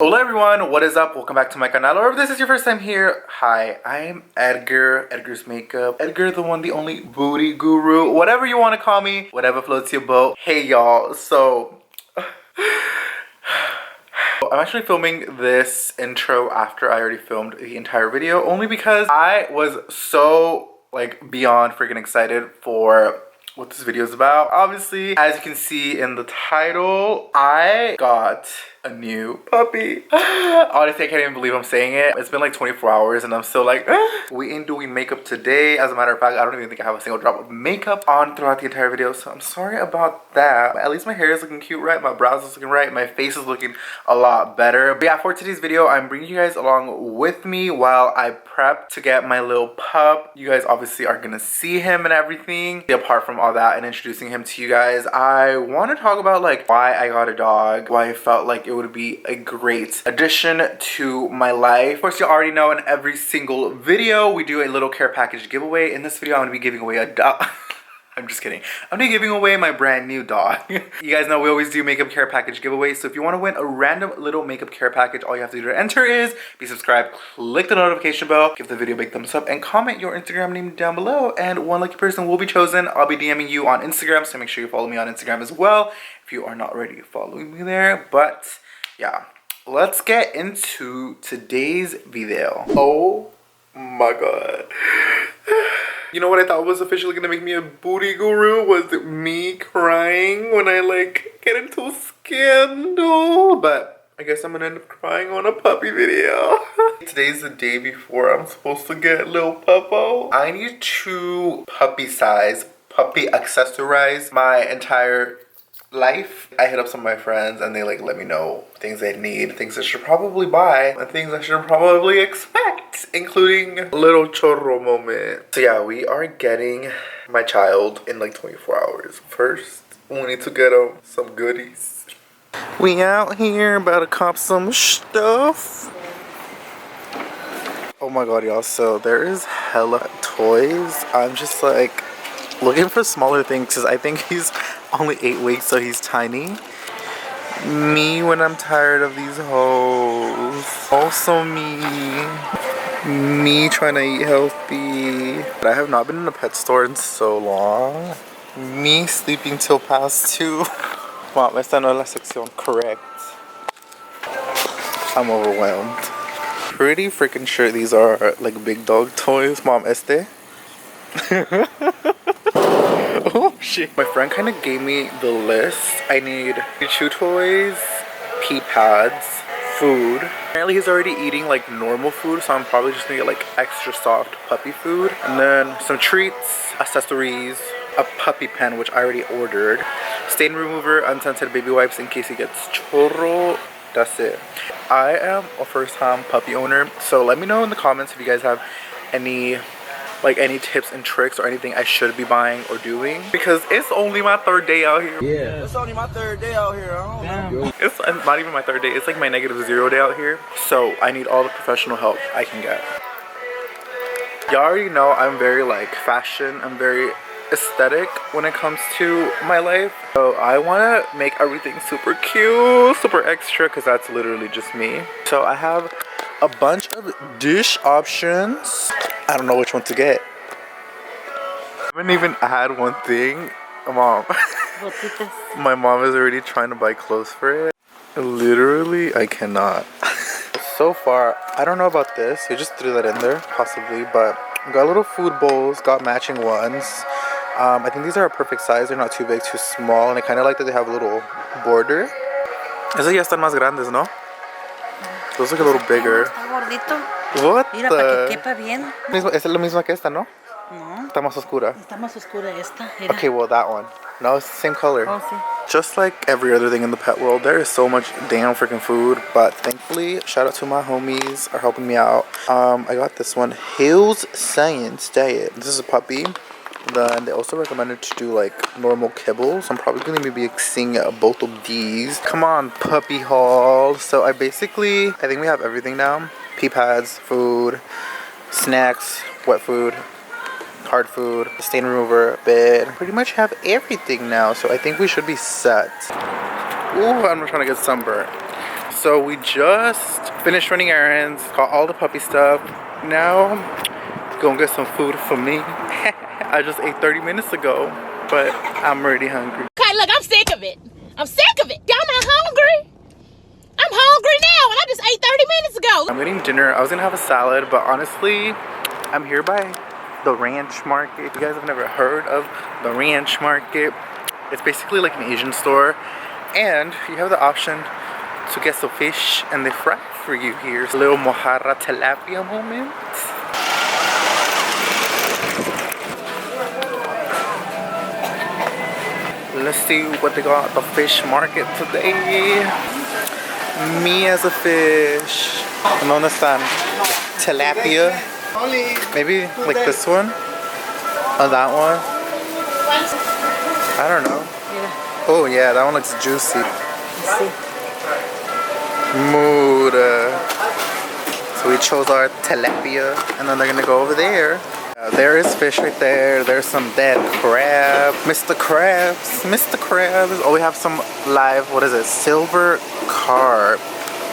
Hola everyone, what is up? Welcome back to my channel, or if this is your first time here, hi, I'm Edgar, Edgar's Makeup, Edgar the one, the only booty guru, whatever you want to call me, whatever floats your boat. Hey y'all, so I'm actually filming this intro after I already filmed the entire video, only because I was so beyond freaking excited for what this video is about. Obviously, as you can see in the title, I got a new puppy. Honestly, I can't even believe I'm saying it. It's been like 24 hours and I'm still like, we ain't doing makeup today. As a matter of fact, I don't even think I have a single drop of makeup on throughout the entire video, so I'm sorry about that. At least my hair is looking cute, right? My brows is looking right. My face is looking a lot better. But yeah, for today's video, I'm bringing you guys along with me while I prep to get my little pup. You guys obviously are gonna see him and everything. Apart from all that and introducing him to you guys, I want to talk about why I got a dog, why I felt like it would be a great addition to my life. Of course, you already know in every single video we do a little care package giveaway. In this video, I'm gonna be giving away a dog. I'm just kidding. I'm gonna be giving away my brand new dog. You guys know we always do makeup care package giveaways. So if you want to win a random little makeup care package, all you have to do to enter is be subscribed, click the notification bell, give the video a big thumbs up, and comment your Instagram name down below. And one lucky person will be chosen. I'll be DMing you on Instagram, so make sure you follow me on Instagram as well if you are not already following me there. But yeah, let's get into today's video. Oh my god. You know what I thought was officially gonna make me a booty guru was me crying when I get into a scandal, but I guess I'm gonna end up crying on a puppy video. Today's the day before I'm supposed to get little puppo. I need to puppy accessorize my entire life. I hit up some of my friends and they let me know things they need, things I should probably buy, and things I should probably expect, including a little chorro moment. So yeah, we are getting my child in 24 hours. First, we need to get him some goodies. We out here about to cop some stuff. Oh my god, y'all, so there is hella toys. I'm just looking for smaller things because I think he's only 8 weeks, so he's tiny. Me when I'm tired of these hoes. Also me trying to eat healthy. But I have not been in a pet store in so long. Me sleeping till past 2. Mom, esta no es la sección correct. I'm overwhelmed. Pretty freaking sure these are big dog toys. Mom, este? Oh shit. My friend kind of gave me the list. I need chew toys, pee pads, food. Apparently he's already eating normal food, so I'm probably just gonna get extra soft puppy food. And then some treats, accessories, a puppy pen, which I already ordered, stain remover, unscented baby wipes in case he gets chorro. That's it. I am a first time puppy owner, so let me know in the comments if you guys have any tips and tricks or anything I should be buying or doing, because it's only my 3rd day out here. Yeah, it's only my 3rd day out here. I don't know. It's not even my 3rd day. It's my -0 day out here. So I need all the professional help I can get. Y'all already know I'm very fashion. I'm very aesthetic when it comes to my life. So I want to make everything super cute, super extra, because that's literally just me. So I have a bunch of dish options. I don't know which one to get. I haven't even had one thing. Mom. My mom is already trying to buy clothes for it. Literally, I cannot. So far, I don't know about this. You just threw that in there, possibly, but got little food bowls, got matching ones. I think these are a perfect size. They're not too big, too small, and I kind of like that they have a little border. Esos ya están más grandes, ¿no? Those look a little bigger. Está gordito. What? Mira, para que quepa bien. Esta es la misma que esta, ¿no? No. Está más oscura. Está más oscura esta. Mira. Okay, well that one. No, it's the same color. Oh, sí. Just like every other thing in the pet world, there is so much damn freaking food. But thankfully, shout out to my homies are helping me out. I got this one, Hills Science Diet. This is a puppy. Then they also recommended to do normal kibble, so I'm probably gonna be mixing both of these. Come on, puppy haul. So I think we have everything now. Pee pads, food, snacks, wet food, hard food, stain remover, bed. Pretty much have everything now, so I think we should be set. Ooh, I'm trying to get sunburnt. So we just finished running errands, got all the puppy stuff. Now, gonna get some food for me. I just ate 30 minutes ago, but I'm already hungry. Okay, look, I'm sick of it. I'm sick of it. Y'all not hungry? I'm hungry now, and I just ate 30 minutes ago. I'm eating dinner. I was gonna have a salad, but honestly, I'm here by the Ranch Market. If you guys have never heard of the Ranch Market, it's basically like an Asian store, and you have the option to get some fish, and they fry for you here. A little mojarra tilapia moment. Let's see what they got at the fish market today. Me as a fish. ¿Dónde están? Tilapia. Maybe like this one? Or that one? I don't know. Oh yeah, that one looks juicy. Muda. So we chose our tilapia, and then they're gonna go over there. There is fish right there. There's some dead crab. Mr. Krabs. Mr. Krabs. Oh, we have some live, what is it? Silver carp.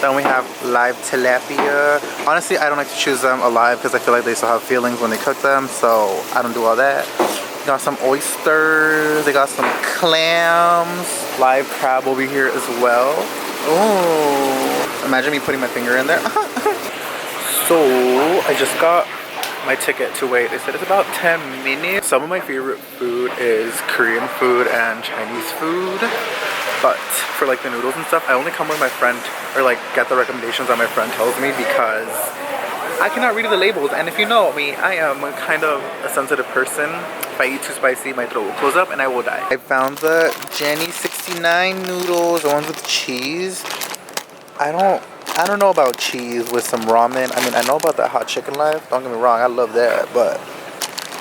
Then we have live tilapia. Honestly, I don't like to choose them alive because I feel like they still have feelings when they cook them, so I don't do all that. Got some oysters. They got some clams. Live crab over here as well. Oh, imagine me putting my finger in there. So I just got my ticket to wait. They said it's about 10 minutes. Some of my favorite food is Korean food and Chinese food, but for like the noodles and stuff, I only come with my friend, or like get the recommendations that my friend tells me, because I cannot read the labels, and if you know me, I am kind of a sensitive person. If I eat too spicy, my throat will close up and I will die. I found the Jenny 69 noodles, the ones with cheese. I don't know about cheese with some ramen. I mean, I know about that hot chicken life. Don't get me wrong, I love that. But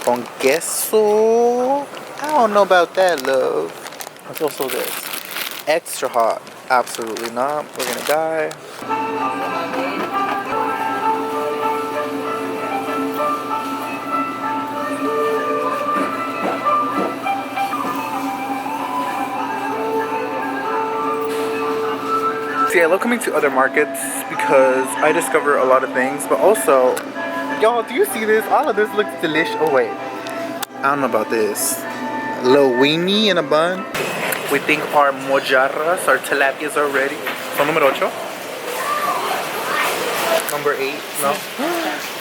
con queso, I don't know about that, love. What's also this? Extra hot. Absolutely not. We're gonna die. See, I love coming to other markets because I discover a lot of things, but also, y'all, do you see this? All of this looks delicious. Oh wait, I don't know about this. A little weenie in a bun. We think our mojarras, our tilapias are ready. Son número 8? Number 8? No?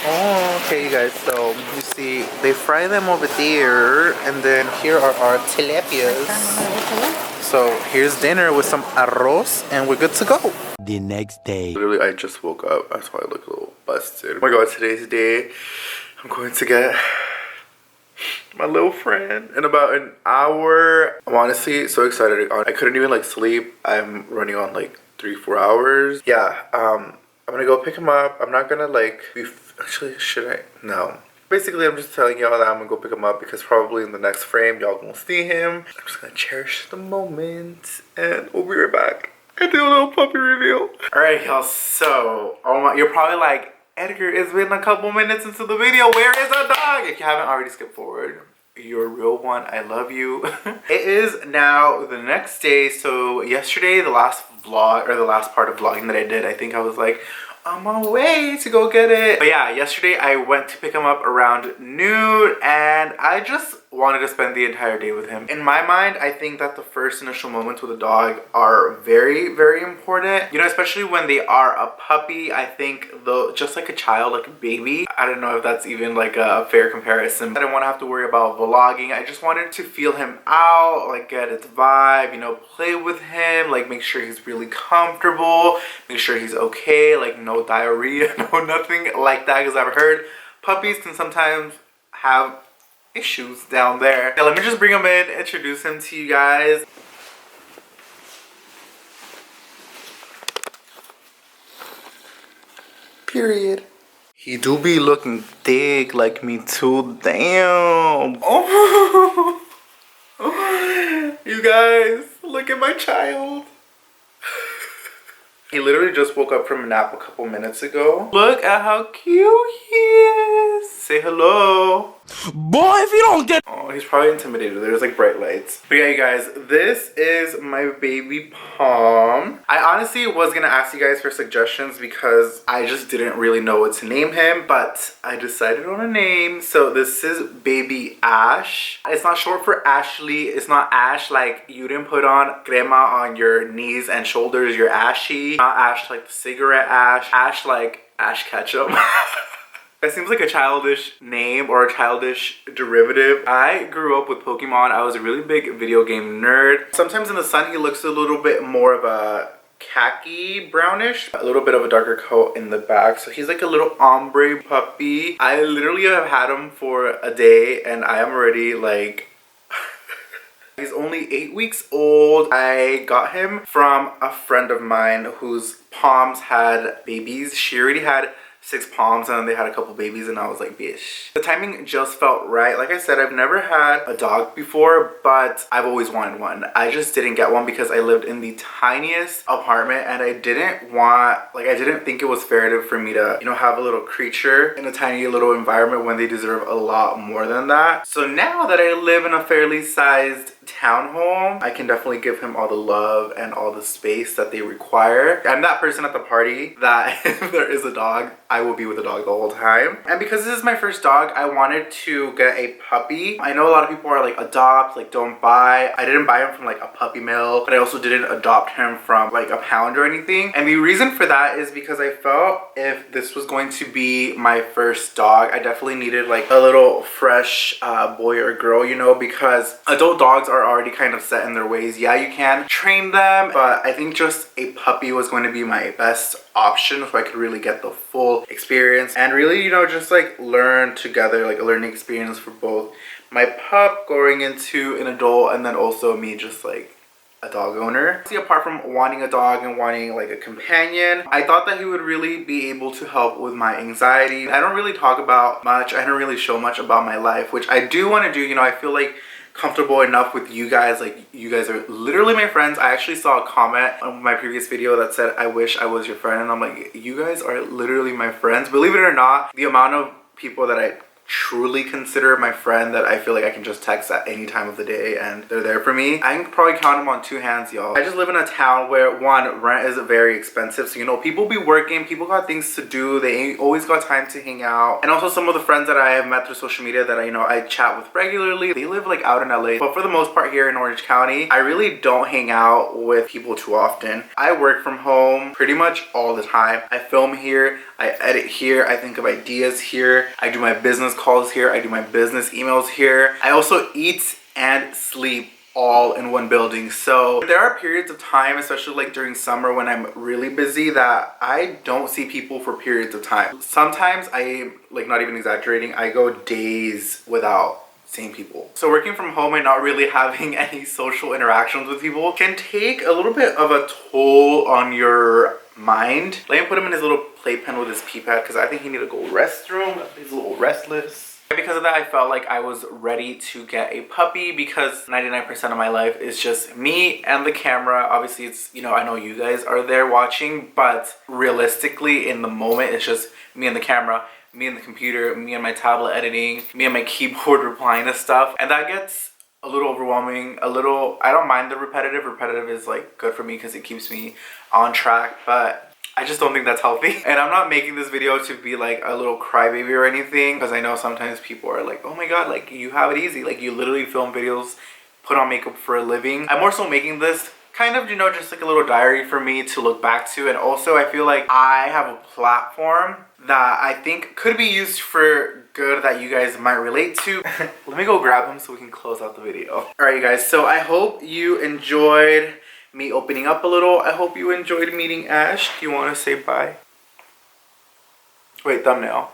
Oh, okay, you guys. So, you see, they fry them over there, and then here are our tilapias. So here's dinner with some arroz, and we're good to go. The next day. Literally, I just woke up. That's why I look a little busted. Oh my god, today's the day. I'm going to get my little friend in about an hour. I'm honestly so excited. I couldn't even like sleep. I'm running on like 3-4 hours. Yeah, I'm gonna go pick him up. I'm not gonna like actually, should I? No. Basically, I'm just telling y'all that I'm gonna go pick him up because probably in the next frame, y'all gonna see him. I'm just gonna cherish the moment, and we'll be right back and do a little puppy reveal. All right, y'all, so, you're probably like, Edgar, it's been a couple minutes into the video. Where is our dog? If you haven't already skipped forward, you're a real one. I love you. It is now the next day. So yesterday, the last vlog, or the last part of vlogging that I did, I think I was like, on my way to go get it. But yeah, yesterday I went to pick him up around noon, and I just wanted to spend the entire day with him. In my mind, I think that the first initial moments with a dog are very, very important. You know, especially when they are a puppy. I think though, just like a child, like a baby. I don't know if that's even like a fair comparison. I didn't want to have to worry about vlogging. I just wanted to feel him out, like get his vibe, you know, play with him, like make sure he's really comfortable, make sure he's okay, like no diarrhea, no nothing like that, because I've heard puppies can sometimes have issues down there. Yeah, let me just bring him in, introduce him to you guys. Period. He do be looking thick like me too. Damn. Oh. You guys, look at my child. He literally just woke up from a nap a couple minutes ago. Look at how cute he is. Say hello. Boy, if you don't get... Oh, he's probably intimidated. There's like bright lights. But yeah, you guys, this is my baby Pom. I honestly was gonna ask you guys for suggestions because I just didn't really know what to name him, but I decided on a name. So this is baby Ash. It's not short for Ashley. It's not Ash like you didn't put on crema on your knees and shoulders. You're ashy. Not Ash like the cigarette Ash. Ash like Ash ketchum. That seems like a childish name or a childish derivative. I grew up with Pokemon. I was a really big video game nerd. Sometimes in the sun he looks a little bit more of a khaki brownish, a little bit of a darker coat in the back, so he's like a little ombre puppy. I literally have had him for a day and I am already like he's only 8 weeks old. I got him from a friend of mine whose Poms had babies. She already had 6 Poms and then they had a couple babies and I was like, bish. The timing just felt right. Like I said, I've never had a dog before, but I've always wanted one. I just didn't get one because I lived in the tiniest apartment and I didn't want, like I didn't think it was fair for me to, you know, have a little creature in a tiny little environment when they deserve a lot more than that. So now that I live in a fairly sized townhome, I can definitely give him all the love and all the space that they require. I'm that person at the party that if there is a dog, I will be with the dog the whole time. And because this is my first dog, I wanted to get a puppy. I know a lot of people are like, adopt, like don't buy. I didn't buy him from like a puppy mill, but I also didn't adopt him from like a pound or anything. And the reason for that is because I felt if this was going to be my first dog, I definitely needed like a little fresh boy or girl, you know, because adult dogs are already kind of set in their ways. Yeah, you can train them, but I think just a puppy was going to be my best option so I could really get the full experience and really, you know, just like learn together, like a learning experience for both my pup growing into an adult and then also me just like a dog owner. See, apart from wanting a dog and wanting like a companion, I thought that he would really be able to help with my anxiety. I don't really talk about much. I don't really show much about my life, which I do want to do. You know, I feel like comfortable enough with you guys. Like, you guys are literally my friends. I actually saw a comment on my previous video that said, I wish I was your friend. And I'm like, you guys are literally my friends. Believe it or not, the amount of people that I truly consider my friend that I feel like I can just text at any time of the day and they're there for me, I can probably count them on 2 hands, y'all. I just live in a town where, one, rent is very expensive, so you know, people be working, people got things to do, they ain't always got time to hang out. And also some of the friends that I have met through social media that I chat with regularly, they live like out in LA, but for the most part here in Orange County, I really don't hang out with people too often. I work from home pretty much all the time. I film here, I edit here, I think of ideas here, I do my business calls here, I do my business emails here. I also eat and sleep all in one building. So there are periods of time, especially like during summer when I'm really busy, that I don't see people for periods of time. Sometimes I, like not even exaggerating, I go days without seeing people. So working from home and not really having any social interactions with people can take a little bit of a toll on your mind. Let me put him in his little playpen with his pee pad because I think he needs to go restroom. He's a little restless. Because of that, I felt like I was ready to get a puppy because 99% of my life is just me and the camera. Obviously, it's, you know, I know you guys are there watching, but realistically in the moment, it's just me and the camera, me and the computer, me and my tablet editing, me and my keyboard replying to stuff. And that gets a little overwhelming, a little, I don't mind the repetitive. Repetitive is like good for me because it keeps me on track, but I just don't think that's healthy. And I'm not making this video to be like a little crybaby or anything, because I know sometimes people are like, oh my god, like you have it easy, like you literally film videos, put on makeup for a living. I'm more so making this kind of, you know, just like a little diary for me to look back to. And also I feel like I have a platform that I think could be used for good that you guys might relate to. Let me go grab him so we can close out the video. Alright, you guys, so I hope you enjoyed me opening up a little. I hope you enjoyed meeting Ash. Do you want to say bye? Wait, thumbnail.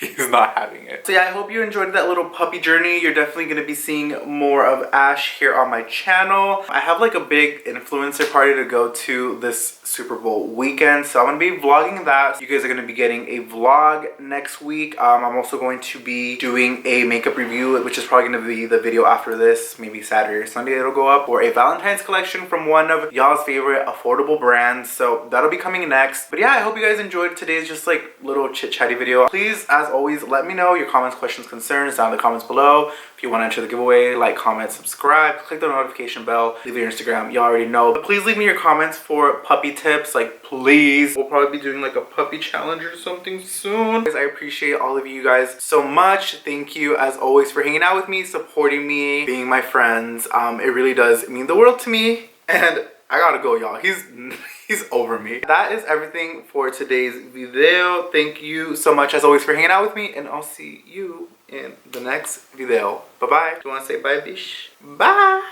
He's not having it. So yeah, I hope you enjoyed that little puppy journey. You're definitely going to be seeing more of Ash here on my channel. I have like a big influencer party to go to this Super Bowl weekend, so I'm going to be vlogging that. You guys are going to be getting a vlog next week. I'm also going to be doing a makeup review, which is probably going to be the video after this. Maybe Saturday or Sunday it'll go up, or a Valentine's collection from one of y'all's favorite affordable brands. So that'll be coming next. But yeah, I hope you guys enjoyed today's just like little chit chatty video. Please, as always, let me know your comments, questions, concerns down in the comments below. If you want to enter the giveaway, like, comment, subscribe, click the notification bell, leave your Instagram. You already know. But please leave me your comments for puppy tips. Like, please. We'll probably be doing like a puppy challenge or something soon. Guys, I appreciate all of you guys so much. Thank you as always for hanging out with me, supporting me, being my friends. It really does mean the world to me. And I gotta go, y'all. He's over me. That is everything for today's video. Thank you so much as always for hanging out with me, and I'll see you in the next video. Bye bye. Do you want to say bye, bish? Bye.